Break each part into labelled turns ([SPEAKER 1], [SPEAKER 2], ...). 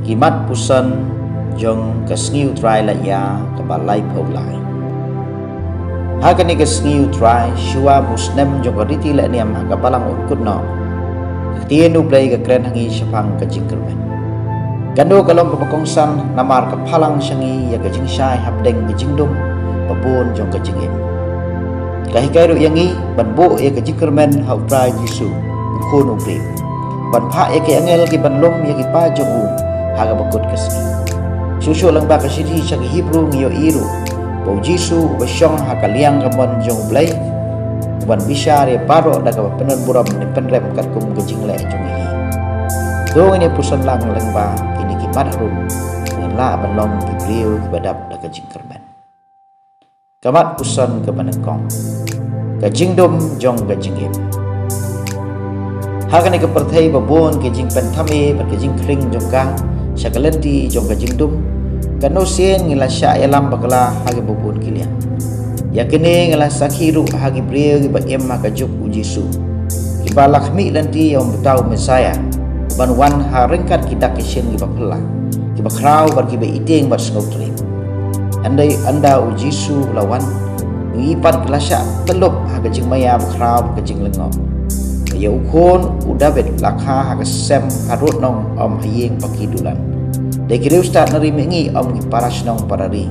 [SPEAKER 1] Kimat pusan jong kasngiu try la ya kabalay paulay. Hakani kasngiu try shua musnem jong kariti la niam hakabalang unkut no. Ketien ublay ka kren hangi syapang kajingkermen. Gando kalong kapakongsan namar kapalang syangi ya kajing syai hapdeng kajingdum babun jong kajingim. Kahikairu yangi banbo ya kajingkermen hau try Yesu ukun ublay. Ban pa ya ki angel ki banlom ya ki pa jong haga bakut kasni. Susu lang ba kasidi sa Hebrew ngiyo iru. Bau Jisu basyong hakaliang kamon jong blay. Ban bisyar ya paro daga penon buram ni penrem katkum gajing le jong hi. Do ini pusan lang ba kini kimat rum. La banlom ki brio ki badap daga jingkermen. Kamat pusan ke manengkong. Gajing dum jong gajing him. Hakani kepertai babon gajing pentame ber gajing kring jong kang. Syakalenti jong gajing dum kano sien ngila sya yalam bakala hagi bubun kilian yakini ngila sakhiru hagi brio gi ba em maka juk ujisu iba lakhmi lanti yang betau mesaya ban wan ha rengkat kidak kisien gi bapela gi bakrau bar gi ba iting bar snotri andai anda ujisu lawan ngipat kelasya telup haga jing maya bakrau gajing lengo ya ukon udah bet lakha haga sem harut nong om hayeng pakidulan. Dekiri ustad nari mengi om ki paras nong parari.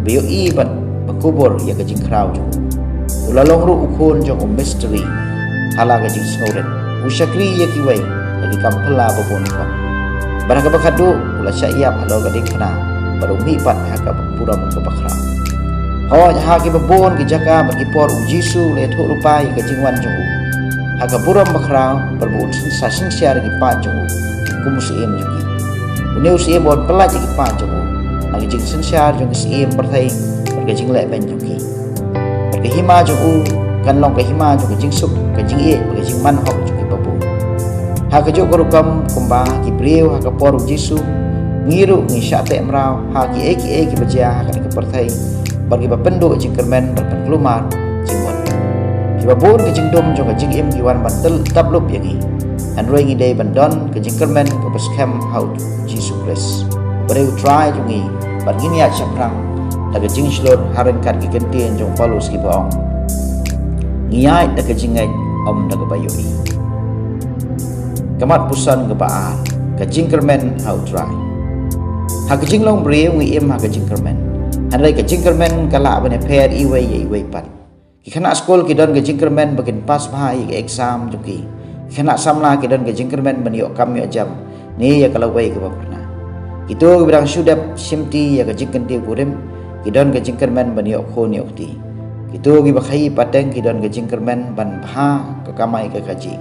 [SPEAKER 1] Biyo iban bakubur ya gajing krau jong. Ulalong ru ukon jong mystery. Hala gajing snowden. Usyakri ya kiway lagi kampela babon ko. Barang kabakadu ula syaiab halo gading kana baru mipat haka bakpura mung bakrau. Ho ha ki babon ki jaka bagi por ujisu le thu rupai gajing wan jong. Haka buram bakrau berbun sensasi siar gi pa jong. Kumusim juki. Ini usia buat pelaj ki pa jong. Lagi jing sensiar jong sim perthai bergajing le ben juki. Berge hima jong kan long ke hima jong jing sup ke jing e bergajing man hok juki babu. Haka jo korukam kumba ki brio haka por Yesu ngiru ngi syate mrau haki eki baja haka ke perthai bagi bapendu jingkermen berpenglumar jingwat. Babun ke jingdom jong jing im giwan bantel tablup yangi androi ngi day bandon ke jingkermen ke baskem haut Jesus Christ bereu try jongi bargini ya chaprang daga jing shlor harengkat ki gentien jong Paulus ki baong ngiyai daga jingai om daga bayoi kamat pusan ke baal ke jingkermen haut try ha ke jinglong breu ngi im ha ke jingkermen andrei ke jingkermen kala bane pher iwei pat Kena sekolah kita dan jingkermen bagian pas bahai exam juki. Kena samla kita dan jingkermen baniok kami jam. Ni ya kalau baik ke pernah. Itu bidang sudah simti ya jingken dia kurim. Kita dan jingkermen baniok ko ni okti. Itu gibakai pateng kita dan jingkermen ban bah ke kamai ke kaji.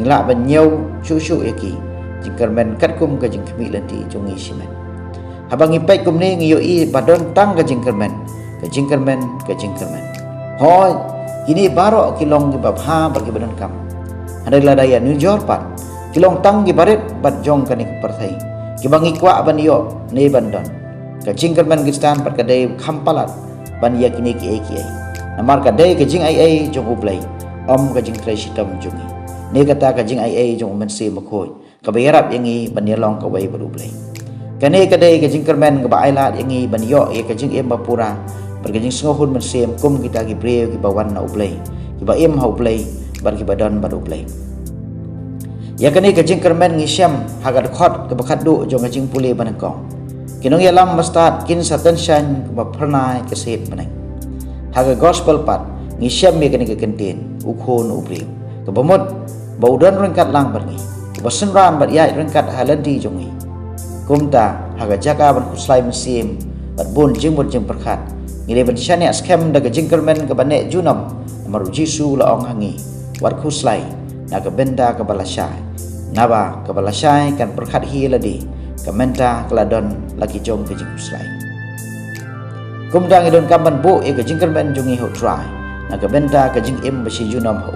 [SPEAKER 1] Nilak banyau susu yaki. Jingkermen katkum ke jingkemi lanti jongi simen. Habang ipai kum ni ngiyoi badon tang ke jingkermen. Ke jingkermen. Hoi, ini baru kilong di babha bagi badan kam. Ada ladaya New York pat. Kilong tang di barit bat jong kanik perthai. Kibangi kwa ban yo ne bandon. Ka jingkermen gistan pat kadai khampalat ban ya kini ki ai. Namar kadai ka jing ai jong ublai. Om ka jing trai sitam jongi. Ne kata ka jing ai jong mensi makhoi. Ka bayarap yangi ban ya long ka wai berublai. Kane kadai ka jingkermen ka bailat yangi ban yo ya ka jing em bapura. Bergajing sengohun mensiem kum kita ki breu ki bawan na ublay ki ba im ha ublay bar ki badan bar ublay ya kani gajing kermen ngisyam haga khot ke bakadu jong gajing pule banangkong kinong yalam mastad kin satensan ke ba pernai ke sep banang haga gospel pat ngisyam me kani ke kentin ukhon ubreu ke bamot baudan rengkat lang barngi ke basenram bar yai rengkat halandi jongi kumta haga jaka ban kuslai mensiem bar bun jing perkhat ngire bensyane askem daga jingkermen ke banek junam amaru Jisu laong hangi war khuslai naga benda ke balasai naba ke balasai kan perkhat hi ladi ke menta keladon lagi jong ke jingkuslai kumdang idon kamban bo e ke jingkermen jongi ho try naga benda ke jing im basi junam ho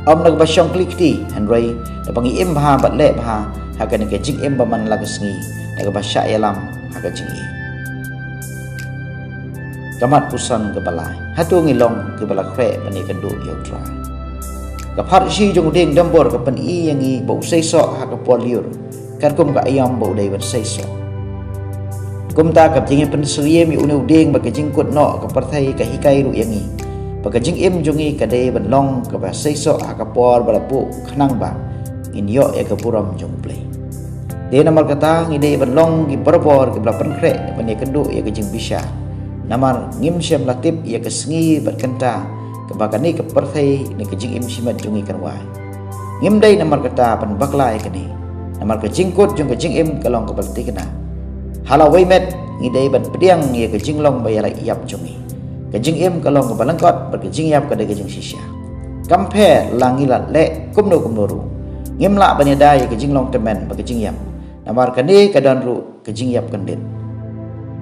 [SPEAKER 1] om naga basyong klikti handrai da pangi im bha bat le bha hakan ke jing im baman lagasngi naga basya yalam haga jingi kamat pusan ke balai hatu ngilong ke balak kre bani kendu yo try ka phat si jong ding dambor ka pan i yangi bau sei sok ha ka poliur kan kum ka ayam bau dai ban sai so kum ta kap jing pen sriye mi unu ding ba ka jing kut no ka parthai ka hikai ru yangi ba ka jing im jungi ka dai ban long ka ba sai so a ka por ba pu khnang ba in yo ya ka puram jung play de namar kata ngi dai ban long gi por ki bla pen kre ban ya kendu ya ka jing bisa namar ngim syam latip ya ka sngi bat kenta ka ba ka ni ka parthai ni ka jing im simat jungi kan wai ngim dai namar kata pan baklai ka ni namar ka jing kut jung ka jing im ka long ka balti kana halawai met ngidai ban pediang ya ke jing long bayar yap jungi ke jing im kalong ke balangkot ber ke jing yap ke de jing sisya compare langilat le kumno ru ngim la ban da ya ke jing long temen ber ke jing yap namar kani ke dan ru ke jing yap kendit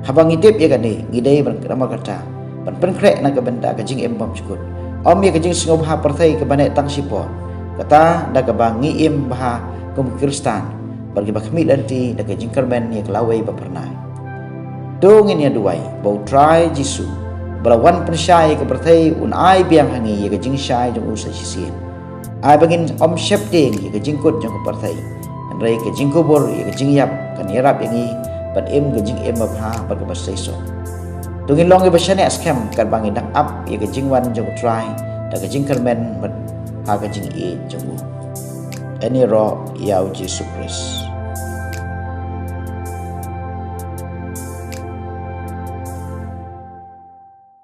[SPEAKER 1] habang itip ya kani ngidai ban namar kata ban penkrek na ke benda ke jing im bam cukut om ya ke jing sengob ha partai ke banek tang sipo kata da ke bangi im bah kum kristan bagi bakmi lanti da ke jingkermen ya kelawai bapernai dongin ya duai bau try jisu balawan pensyai ke pertai un ai biang hangi ya ke jingsyai jong usai sisin ai bangin om shep ding ya ke jingkut jong ke pertai andrai ke jingkubur ya ke jingyap kan yarap yangi ban im ke jing im bapha bagi basai so dongin long ya basyane askem kan bangin dak up ya ke jingwan jong try da ke jingkermen ban ha ke jing e jong ini roh yau Yesus Kristus.